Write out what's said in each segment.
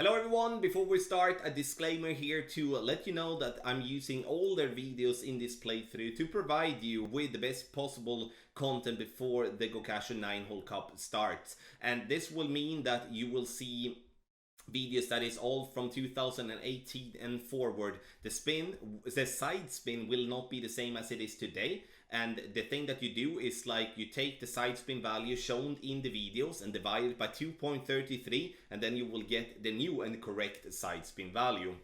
Hello everyone, before we start, a disclaimer here to let you know that I'm using older videos in this playthrough to provide you with the best possible content before the Gokasho 9-hole cup starts. And this will mean that you will see videos that is all from 2018 and forward. The side spin will not be the same as it is today. And the thing that you do is like you take the side spin value shown in the videos and divide it by 2.33, and then you will get the new and correct side spin value.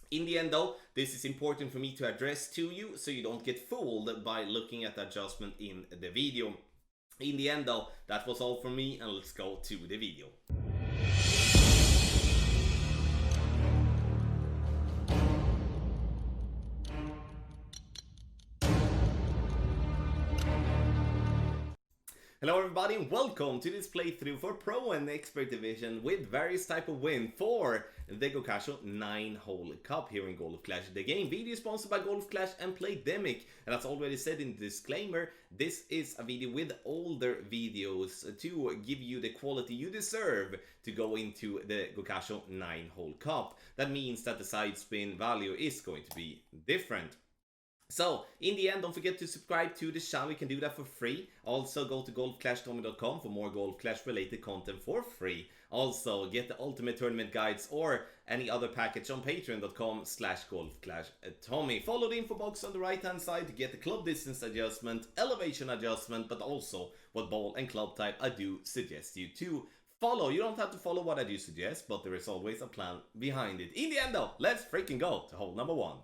In the end though, this is important for me to address to you so you don't get fooled by looking at the adjustment in the video. In the end though, that was all from me, and let's go to the video. Hello everybody, welcome to this playthrough for Pro and Expert Division with various type of win for the Gokasho 9-hole cup here in Golf Clash. The game video is sponsored by Golf Clash and Playdemic, and as already said in the disclaimer, this is a video with older videos to give you the quality you deserve to go into the Gokasho 9-hole cup. That means that the side spin value is going to be different. So, in the end, don't forget to subscribe to the channel. You can do that for free. Also, go to golfclashtommy.com for more Golf Clash related content for free. Also, get the ultimate tournament guides or any other package on patreon.com/golfclashtommy. Follow the info box on the right hand side to get the club distance adjustment, elevation adjustment, but also what ball and club type I do suggest you to follow. You don't have to follow what I do suggest, but there is always a plan behind it. In the end though, let's freaking go to hole number 1.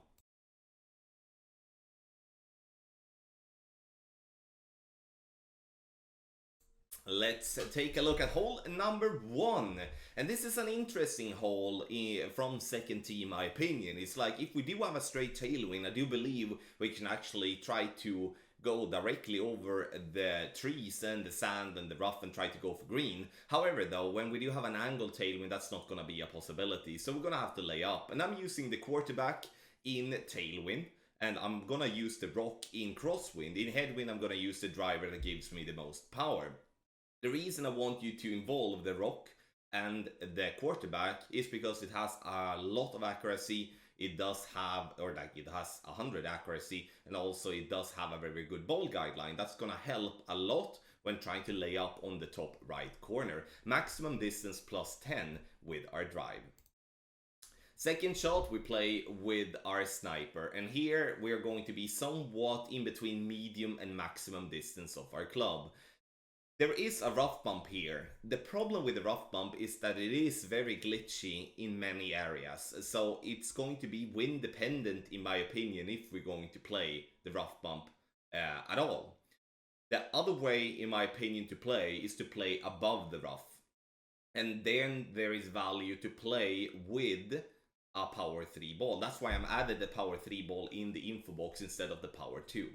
Let's take a look at hole number 1. And this is an interesting hole from second tee, in my opinion. It's like, if we do have a straight tailwind, I do believe we can actually try to go directly over the trees and the sand and the rough and try to go for green. However though, when we do have an angled tailwind, that's not going to be a possibility. So we're going to have to lay up. And I'm using the quarterback in tailwind. And I'm going to use the rock in crosswind. In headwind, I'm going to use the driver that gives me the most power. The reason I want you to involve the rock and the quarterback is because it has a lot of accuracy. It does have, it has 100 accuracy, and also it does have a very good ball guideline. That's gonna help a lot when trying to lay up on the top right corner. Maximum distance +10 with our drive. Second shot, we play with our sniper, and here we are going to be somewhat in between medium and maximum distance of our club. There is a rough bump here. The problem with the rough bump is that it is very glitchy in many areas. So it's going to be wind dependent, in my opinion, if we're going to play the rough bump at all. The other way, in my opinion, to play is to play above the rough. And then there is value to play with a power 3 ball. That's why I'm added the power 3 ball in the info box instead of the power 2.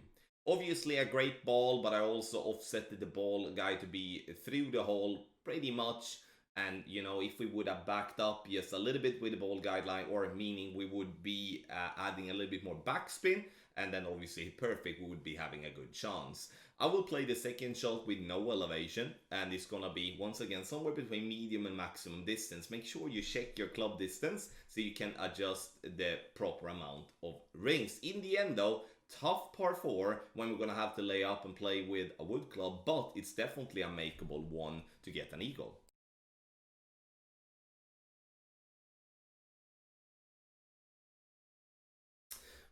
Obviously a great ball, but I also offset the ball guy to be through the hole pretty much. And, you know, if we would have backed up just a little bit with the ball guideline, or meaning we would be adding a little bit more backspin, and then obviously perfect, we would be having a good chance. I will play the second shot with no elevation, and it's gonna be, once again, somewhere between medium and maximum distance. Make sure you check your club distance so you can adjust the proper amount of rings. In the end though, tough par 4 when we're gonna have to lay up and play with a wood club, but it's definitely a makeable one to get an eagle.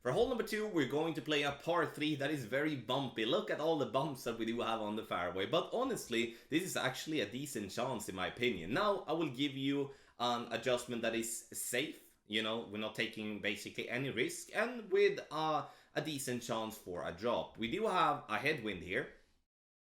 For hole number 2, we're going to play a par 3 that is very bumpy. Look at all the bumps that we do have on the fairway, but honestly, this is actually a decent chance in my opinion. Now, I will give you an adjustment that is safe. You know, we're not taking basically any risk, and with a decent chance for a drop. We do have a headwind here,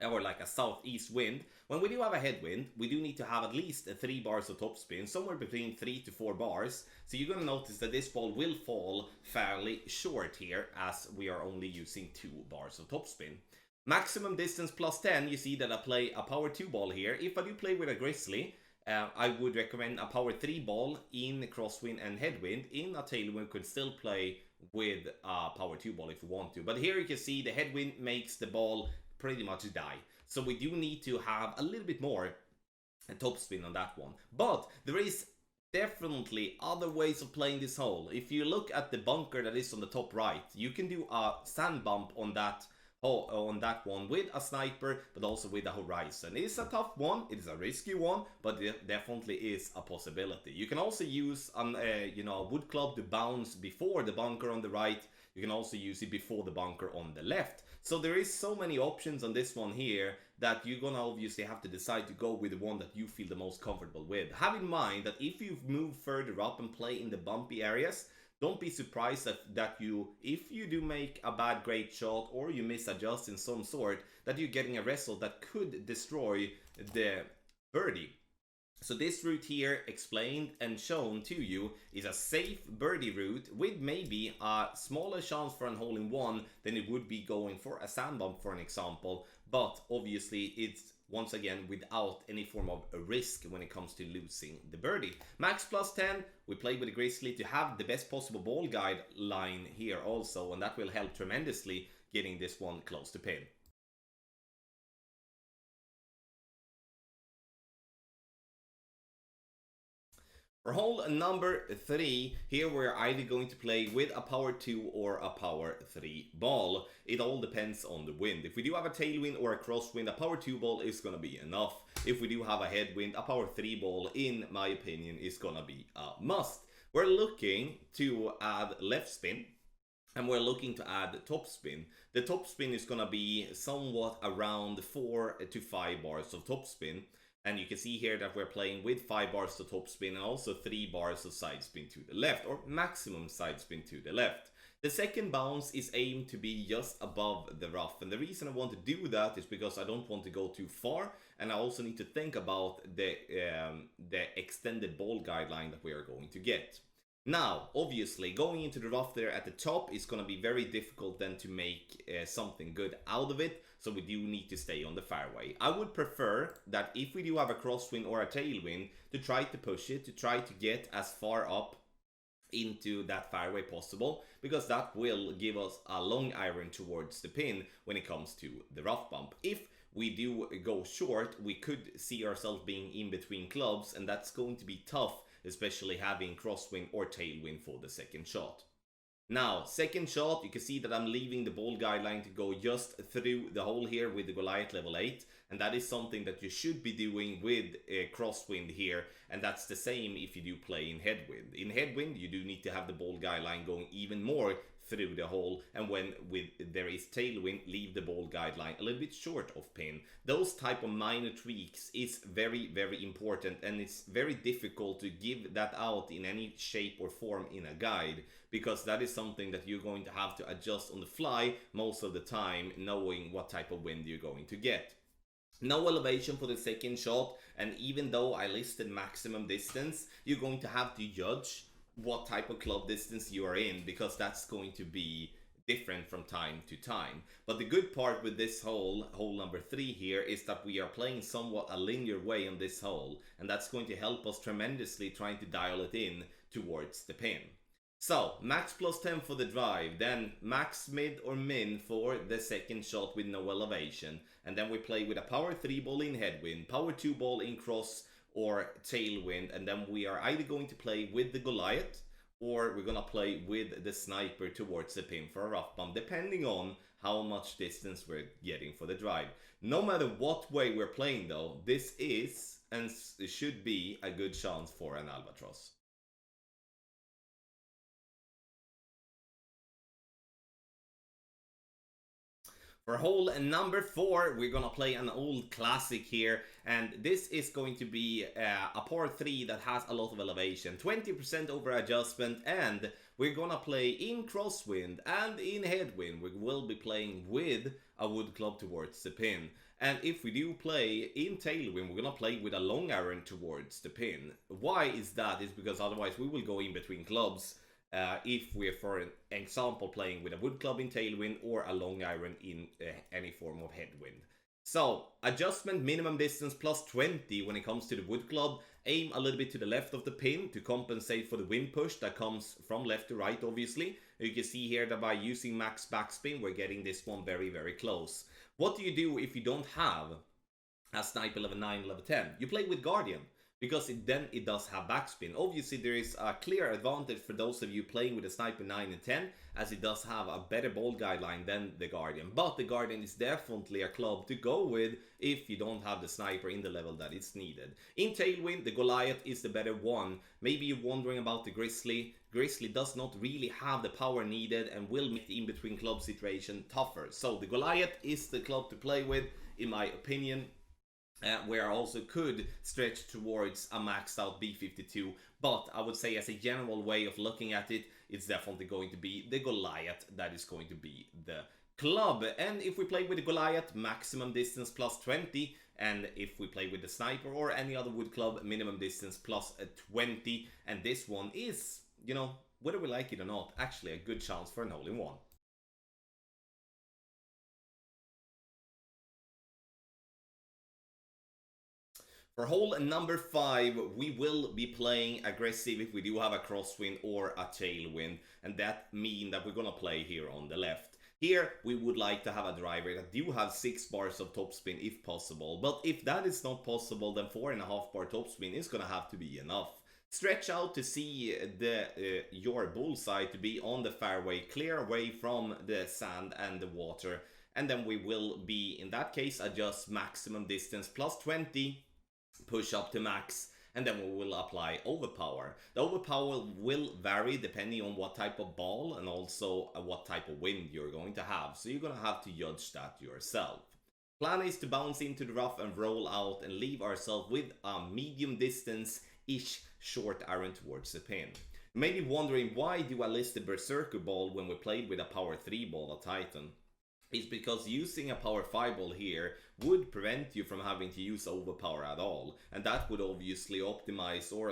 or like a southeast wind. When we do have a headwind, we do need to have at least 3 bars of topspin, somewhere between 3 to 4 bars. So you're going to notice that this ball will fall fairly short here, as we are only using 2 bars of topspin. Maximum distance +10, you see that I play a power 2 ball here. If I do play with a grizzly, I would recommend a power 3 ball in crosswind and headwind. In a tailwind, we could still play with a power 2 ball if we want to. But here you can see the headwind makes the ball pretty much die. So we do need to have a little bit more topspin on that one. But there is definitely other ways of playing this hole. If you look at the bunker that is on the top right, you can do a sand bump on that one with a sniper, but also with a horizon. It is a tough one, it is a risky one, but it definitely is a possibility. You can also use a wood club to bounce before the bunker on the right. You can also use it before the bunker on the left. So there is so many options on this one here that you're gonna obviously have to decide to go with the one that you feel the most comfortable with. Have in mind that if you move further up and play in the bumpy areas, don't be surprised that if you do make a bad great shot or you misadjust in some sort, that you're getting a result that could destroy the birdie. So this route here, explained and shown to you, is a safe birdie route with maybe a smaller chance for an hole-in-one than it would be going for a sand bump, for an example. But obviously it's, once again, without any form of a risk when it comes to losing the birdie. Max plus 10, we play with the Grizzly to have the best possible ball guide line here also, and that will help tremendously getting this one close to pin. For hole number 3, here we're either going to play with a power 2 or a power 3 ball. It all depends on the wind. If we do have a tailwind or a crosswind, a power 2 ball is gonna be enough. If we do have a headwind, a power 3 ball, in my opinion, is gonna be a must. We're looking to add left spin, and we're looking to add top spin. The top spin is gonna be somewhat around 4 to 5 bars of top spin. And you can see here that we're playing with 5 bars to top spin and also 3 bars of side spin to the left, or maximum side spin to the left. The second bounce is aimed to be just above the rough, and the reason I want to do that is because I don't want to go too far, and I also need to think about the extended ball guideline that we are going to get. Now, obviously, going into the rough there at the top is going to be very difficult then to make something good out of it, so we do need to stay on the fairway. I would prefer that if we do have a crosswind or a tailwind, to try to push it, to try to get as far up into that fairway possible, because that will give us a long iron towards the pin when it comes to the rough bump. If we do go short, we could see ourselves being in between clubs, and that's going to be tough, especially having crosswind or tailwind for the second shot. Now, second shot, you can see that I'm leaving the ball guideline to go just through the hole here with the Goliath level 8, and that is something that you should be doing with a crosswind here, and that's the same if you do play in headwind. In headwind, you do need to have the ball guideline going even more through the hole, and when there is tailwind, leave the ball guideline a little bit short of pin. Those type of minor tweaks is very, very important, and it's very difficult to give that out in any shape or form in a guide, because that is something that you're going to have to adjust on the fly most of the time, knowing what type of wind you're going to get. No elevation for the second shot, and even though I listed maximum distance, you're going to have to judge what type of club distance you are in, because that's going to be different from time to time. But the good part with this hole number 3 here, is that we are playing somewhat a linear way on this hole, and that's going to help us tremendously trying to dial it in towards the pin. So, max plus 10 for the drive, then max mid or min for the second shot with no elevation, and then we play with a power 3 ball in headwind, power 2 ball in cross or tailwind, and then we are either going to play with the Goliath or we're gonna play with the sniper towards the pin for a rough bump, depending on how much distance we're getting for the drive. No matter what way we're playing though, this is and should be a good chance for an albatross. For hole number 4, we're gonna play an old classic here, and this is going to be a par 3 that has a lot of elevation, 20% over adjustment, and we're gonna play in crosswind and in headwind. We will be playing with a wood club towards the pin. And if we do play in tailwind, we're gonna play with a long iron towards the pin. Why is that? Is because otherwise we will go in between clubs. If we're, for an example, playing with a wood club in tailwind or a long iron in any form of headwind. So, adjustment minimum distance plus 20 when it comes to the wood club. Aim a little bit to the left of the pin to compensate for the wind push that comes from left to right, obviously. You can see here that by using max backspin, we're getting this one very, very close. What do you do if you don't have a sniper level 9, level 10? You play with Guardian. because then it does have backspin. Obviously, there is a clear advantage for those of you playing with a Sniper 9 and 10, as it does have a better ball guideline than the Guardian. But the Guardian is definitely a club to go with if you don't have the Sniper in the level that is needed. In Tailwind, the Goliath is the better one. Maybe you're wondering about the Grizzly. Grizzly does not really have the power needed and will make the in-between club situation tougher. So the Goliath is the club to play with, in my opinion. Where I also could stretch towards a maxed out B52, but I would say as a general way of looking at it, it's definitely going to be the Goliath that is going to be the club. And if we play with the Goliath, maximum distance plus 20, and if we play with the Sniper or any other wood club, minimum distance plus 20, and this one is, you know, whether we like it or not, actually a good chance for an hole-in-one. For hole number 5, we will be playing aggressive if we do have a crosswind or a tailwind, and that means that we're gonna play here on the left. Here, we would like to have a driver that do have 6 bars of topspin if possible, but if that is not possible, then 4.5 bar topspin is gonna have to be enough. Stretch out to see your bullseye to be on the fairway, clear away from the sand and the water, and then we will be, in that case, adjust maximum distance plus 20, push up to max, and then we will apply overpower. The overpower will vary depending on what type of ball and also what type of wind you're going to have, so you're going to have to judge that yourself. Plan is to bounce into the rough and roll out and leave ourselves with a medium distance-ish short iron towards the pin. You may be wondering, why do I list the Berserker ball when we played with a power 3 ball, a Titan? It's because using a power 5 ball here would prevent you from having to use overpower at all, and that would obviously optimize or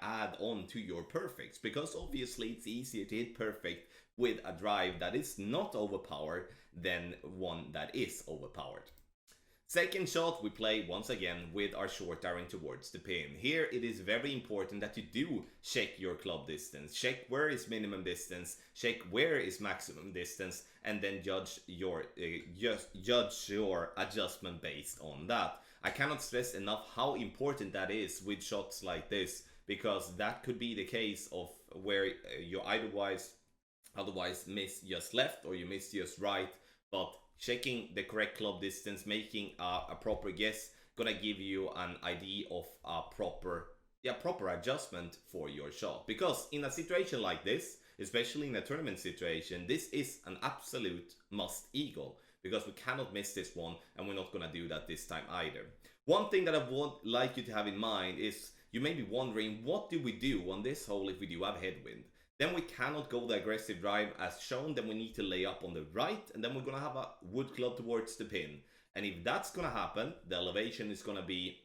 add on to your perfects, because obviously it's easier to hit perfect with a drive that is not overpowered than one that is overpowered. Second shot, we play once again with our short iron towards the pin. Here it is very important that you do check your club distance, check where is minimum distance, check where is maximum distance, and then judge your adjustment based on that. I cannot stress enough how important that is with shots like this, because that could be the case of where you otherwise miss just left or you miss just right, but checking the correct club distance, making a proper guess, gonna give you an idea of a proper adjustment for your shot. Because in a situation like this, especially in a tournament situation, this is an absolute must eagle, because we cannot miss this one, and we're not gonna do that this time either. One thing that I would like you to have in mind is, you may be wondering, what do we do on this hole if we do have headwind? Then we cannot go the aggressive drive as shown, then we need to lay up on the right, and then we're gonna have a wood club towards the pin. And if that's gonna happen, the elevation is gonna be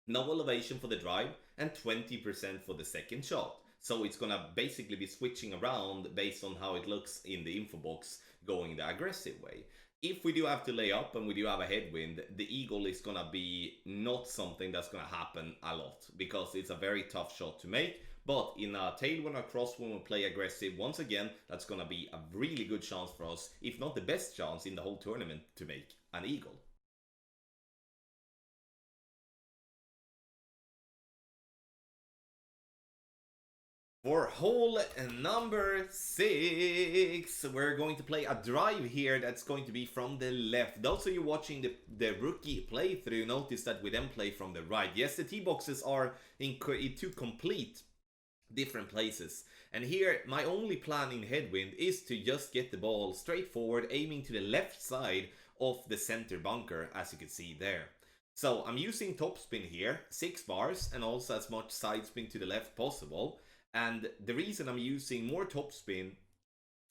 no elevation for the drive and 20% for the second shot. So it's gonna basically be switching around based on how it looks in the info box, going the aggressive way. If we do have to lay up and we do have a headwind, the eagle is gonna be not something that's gonna happen a lot, because it's a very tough shot to make. But in a tailwind or crosswind, we play aggressive, once again, that's gonna be a really good chance for us, if not the best chance in the whole tournament, to make an eagle. For hole number 6, we're going to play a drive here that's going to be from the left. Those of you watching the rookie playthrough notice that we then play from the right. Yes, the tee boxes are in two complete different places. And here, my only plan in headwind is to just get the ball straight forward, aiming to the left side of the center bunker, as you can see there. So I'm using topspin here, 6 bars, and also as much side spin to the left possible. And the reason I'm using more topspin,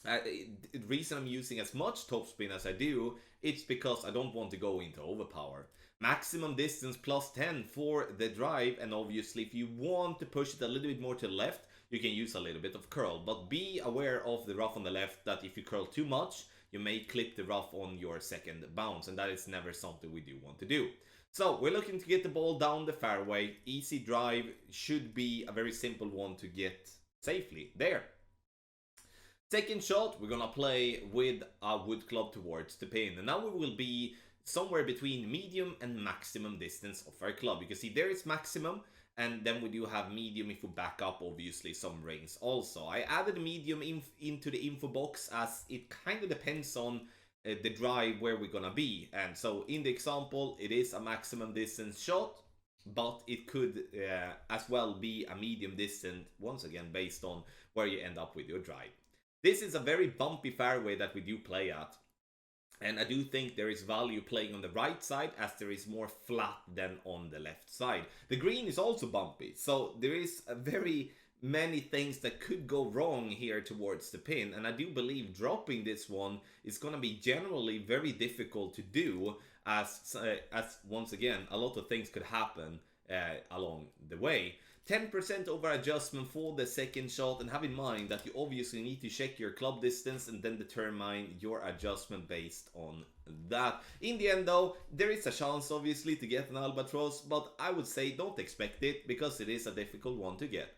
the reason I'm using as much topspin as I do, it's because I don't want to go into overpower. Maximum distance plus 10 for the drive, and obviously if you want to push it a little bit more to the left, you can use a little bit of curl. But be aware of the rough on the left, that if you curl too much, you may clip the rough on your second bounce, and that is never something we do want to do. So we're looking to get the ball down the fairway. Easy drive should be a very simple one to get safely there. Second shot, we're gonna play with a wood club towards the pin, and now we will be somewhere between medium and maximum distance of our club. You can see there is maximum, And then we do have medium if we back up, obviously, some rings also. I added medium into the info box as it kind of depends on the drive where we're gonna be. And so in the example, it is a maximum distance shot, but it could as well be a medium distance, once again, based on where you end up with your drive. This is a very bumpy fairway that we do play at. And I do think there is value playing on the right side as there is more flat than on the left side. The green is also bumpy, so there is a very many things that could go wrong here towards the pin. And I do believe dropping this one is going to be generally very difficult to do as once again, a lot of things could happen along the way. 10% over adjustment for the second shot, and have in mind that you obviously need to check your club distance and then determine your adjustment based on that. In the end though, there is a chance obviously to get an albatross, but I would say don't expect it because it is a difficult one to get.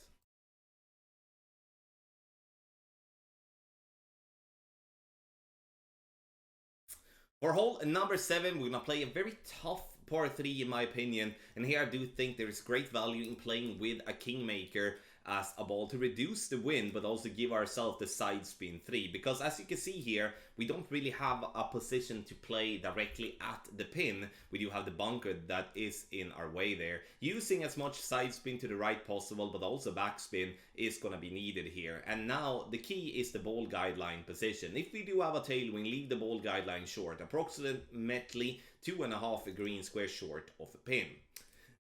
For hole number 7, we're gonna play a very tough par 3 in my opinion, and here I do think there is great value in playing with a kingmaker as a ball to reduce the wind but also give ourselves the side spin 3, because as you can see here, we don't really have a position to play directly at the pin. We do have the bunker that is in our way there. Using as much side spin to the right possible but also backspin is going to be needed here. And now the key is the ball guideline position. If we do have a tailwind, leave the ball guideline short, approximately 2.5 green square short of a pin.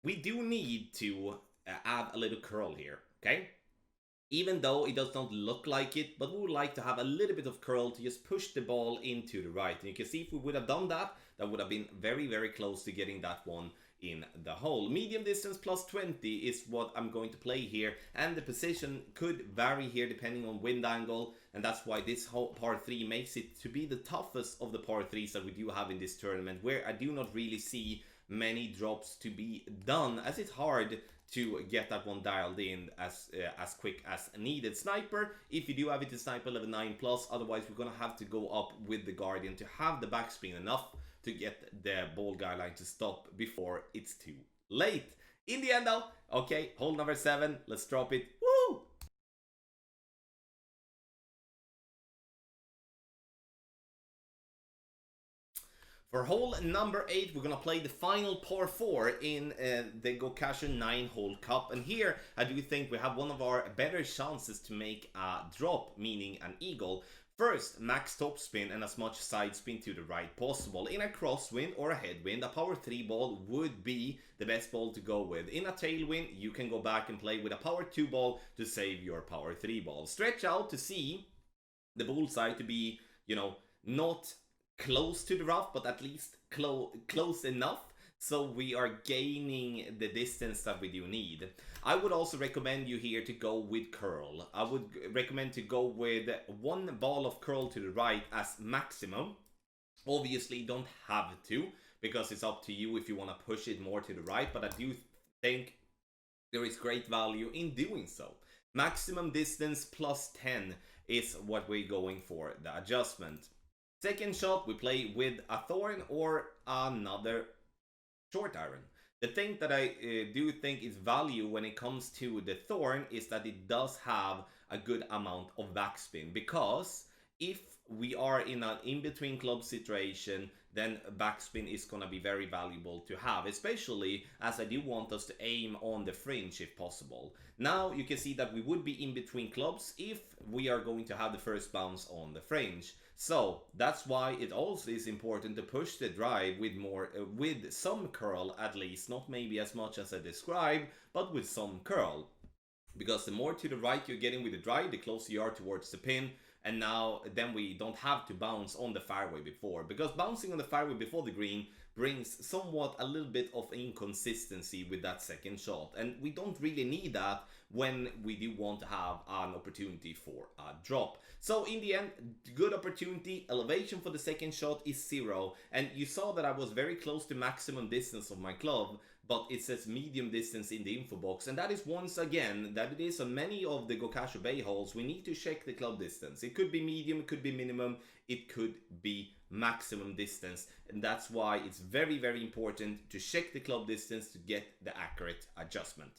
We do need to add a little curl here, okay? Even though it does not look like it, but we would like to have a little bit of curl to just push the ball into the right. And you can see if we would have done that, that would have been very, very close to getting that one in the hole. Medium distance plus 20 is what I'm going to play here, and the position could vary here depending on wind angle, and that's why this whole par 3 makes it to be the toughest of the par 3s that we do have in this tournament, where I do not really see many drops to be done, as it's hard to get that one dialed in as quick as needed. Sniper, if you do have it in Sniper level 9 plus, otherwise we're gonna have to go up with the Guardian to have the backspin enough to get the ball guideline to stop before it's too late. In the end though, okay, hole number 7, let's drop it. Woo! For hole number 8, we're gonna play the final par 4 in the Gokasho 9-hole cup, and here I do think we have one of our better chances to make a drop, meaning an eagle. First, max topspin and as much side spin to the right possible. In a crosswind or a headwind, a power 3 ball would be the best ball to go with. In a tailwind, you can go back and play with a power 2 ball to save your power 3 ball. Stretch out to see the bullseye to be, you know, not close to the rough, but at least close enough so we are gaining the distance that we do need. I would also recommend you here to go with curl. I would recommend to go with 1 ball of curl to the right as maximum. Obviously you don't have to, because it's up to you if you want to push it more to the right, but I do think there is great value in doing so. Maximum distance plus 10 is what we're going for, the adjustment. Second shot, we play with a thorn or another short iron. The thing that I do think is value when it comes to the thorn is that it does have a good amount of backspin, because if we are in an in-between club situation, then backspin is going to be very valuable to have, especially as I do want us to aim on the fringe if possible. Now you can see that we would be in between clubs if we are going to have the first bounce on the fringe. So that's why it also is important to push the drive with more, with some curl at least, not maybe as much as I described, but with some curl. Because the more to the right you're getting with the drive, the closer you are towards the pin. And now then we don't have to bounce on the fairway before, because bouncing on the fairway before the green brings somewhat a little bit of inconsistency with that second shot, and we don't really need that when we do want to have an opportunity for a drop. So in the end, good opportunity. Elevation for the second shot is 0, and you saw that I was very close to maximum distance of my club, but it says medium distance in the info box, and that is once again that it is on many of the Gokasho Bay holes. We need to check the club distance. It could be medium, it could be minimum, it could be maximum distance, and that's why it's very, very important to check the club distance to get the accurate adjustment.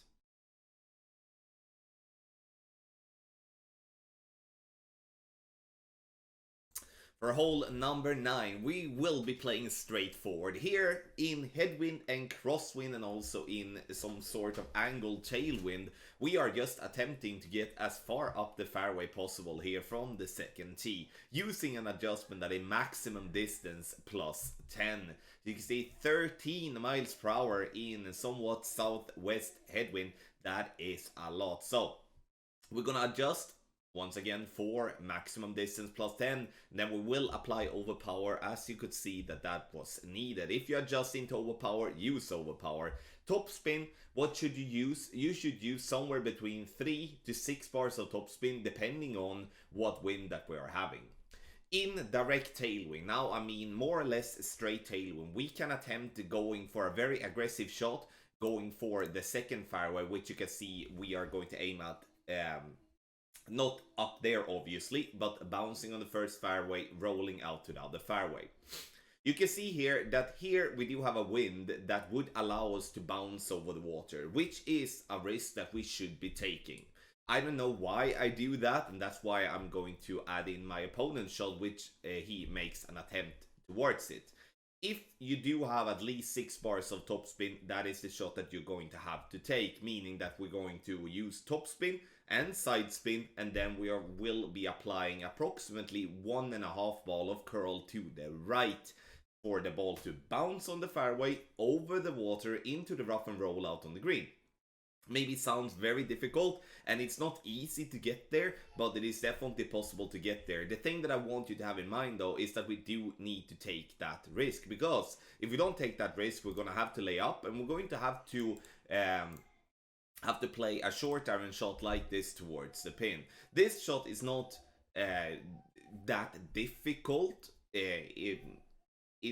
For hole number 9, we will be playing straightforward here in headwind and crosswind and also in some sort of angled tailwind. We are just attempting to get as far up the fairway possible here from the second tee, using an adjustment at a maximum distance plus 10. You can see 13 miles per hour in somewhat southwest headwind. That is a lot. So we're gonna adjust once again for maximum distance plus 10, then we will apply overpower, as you could see that was needed. If you adjust into overpower, use overpower. Topspin, what should you use? You should use somewhere between 3 to 6 bars of topspin, depending on what wind that we are having. In direct tailwind, now I mean more or less straight tailwind, we can attempt going for a very aggressive shot, going for the second fairway, which you can see we are going to aim at not up there obviously, but bouncing on the first fairway, rolling out to the other fairway. You can see here that here we do have a wind that would allow us to bounce over the water, which is a risk that we should be taking. I don't know why I do that, and that's why I'm going to add in my opponent's shot, which he makes an attempt towards it. If you do have at least 6 bars of topspin, that is the shot that you're going to have to take, meaning that we're going to use topspin and side spin, and then we will be applying approximately 1.5 ball of curl to the right for the ball to bounce on the fairway, over the water, into the rough and roll out on the green. Maybe it sounds very difficult, and it's not easy to get there, but it is definitely possible to get there. The thing that I want you to have in mind though is that we do need to take that risk, because if we don't take that risk, we're going to have to lay up, and we're going to have to play a short iron shot like this towards the pin. This shot is not that difficult,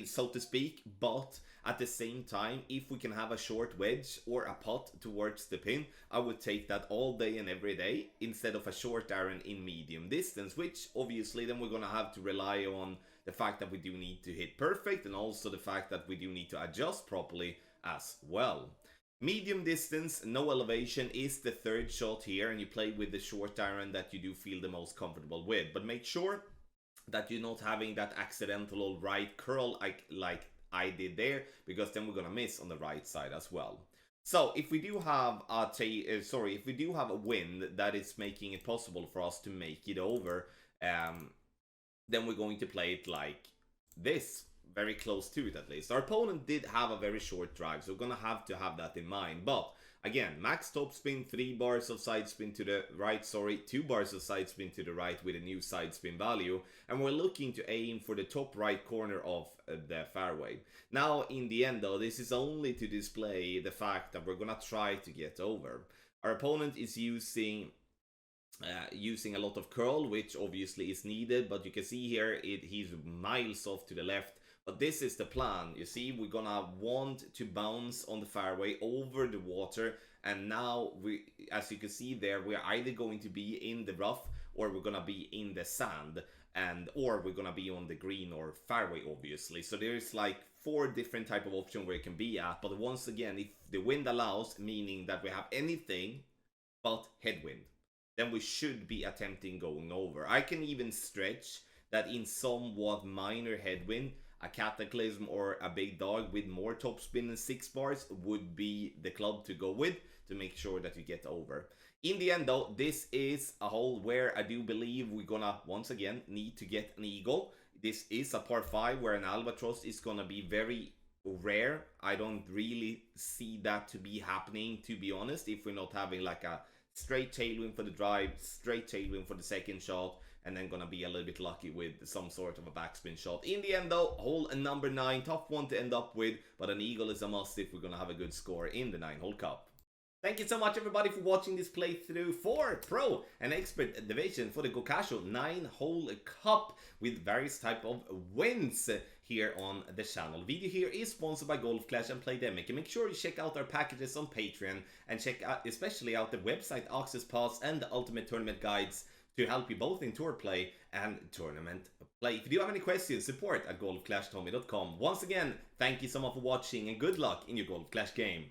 so to speak, but at the same time, if we can have a short wedge or a putt towards the pin, I would take that all day and every day instead of a short iron in medium distance, which obviously then we're going to have to rely on the fact that we do need to hit perfect, and also the fact that we do need to adjust properly as well. Medium distance, no elevation is the third shot here, and you play with the short iron that you do feel the most comfortable with, but make sure that you're not having that accidental right curl like I did there, because then we're gonna miss on the right side as well. So if we do have a wind that is making it possible for us to make it over, then we're going to play it like this, very close to it at least. Our opponent did have a very short drive, so we're gonna have to have that in mind. But again, max topspin, 3 bars of side spin to the right, 2 bars of side spin to the right with a new side spin value, and we're looking to aim for the top right corner of the fairway. Now in the end though, this is only to display the fact that we're gonna try to get over. Our opponent is using a lot of curl, which obviously is needed, but you can see here he's miles off to the left. But this is the plan. You see, we're gonna want to bounce on the fairway over the water, and now we, as you can see there, we're either going to be in the rough or we're gonna be in the sand, or we're gonna be on the green or fairway obviously. So there's like 4 different type of options where it can be at, but once again, if the wind allows, meaning that we have anything but headwind, then we should be attempting going over. I can even stretch that in somewhat minor headwind, a cataclysm or a big dog with more topspin than 6 bars would be the club to go with to make sure that you get over. In the end though, this is a hole where I do believe we're gonna once again need to get an eagle. This is a par 5 where an albatross is gonna be very rare. I don't really see that to be happening, to be honest, if we're not having like a straight tailwind for the drive, straight tailwind for the second shot, and then gonna be a little bit lucky with some sort of a backspin shot. In the end though, hole number 9, tough one to end up with, but an eagle is a must if we're gonna have a good score in the 9-hole cup. Thank you so much everybody for watching this playthrough for Pro and Expert Division for the Gokasho 9-hole cup with various type of wins here on the channel. Video here is sponsored by Golf Clash and Playdemic, and make sure you check out our packages on Patreon and check out especially out the website Access Pass and the Ultimate Tournament Guides to help you both in tour play and tournament play. If you do have any questions, support at golfclashtommy.com. Once again, thank you so much for watching and good luck in your Golf Clash game.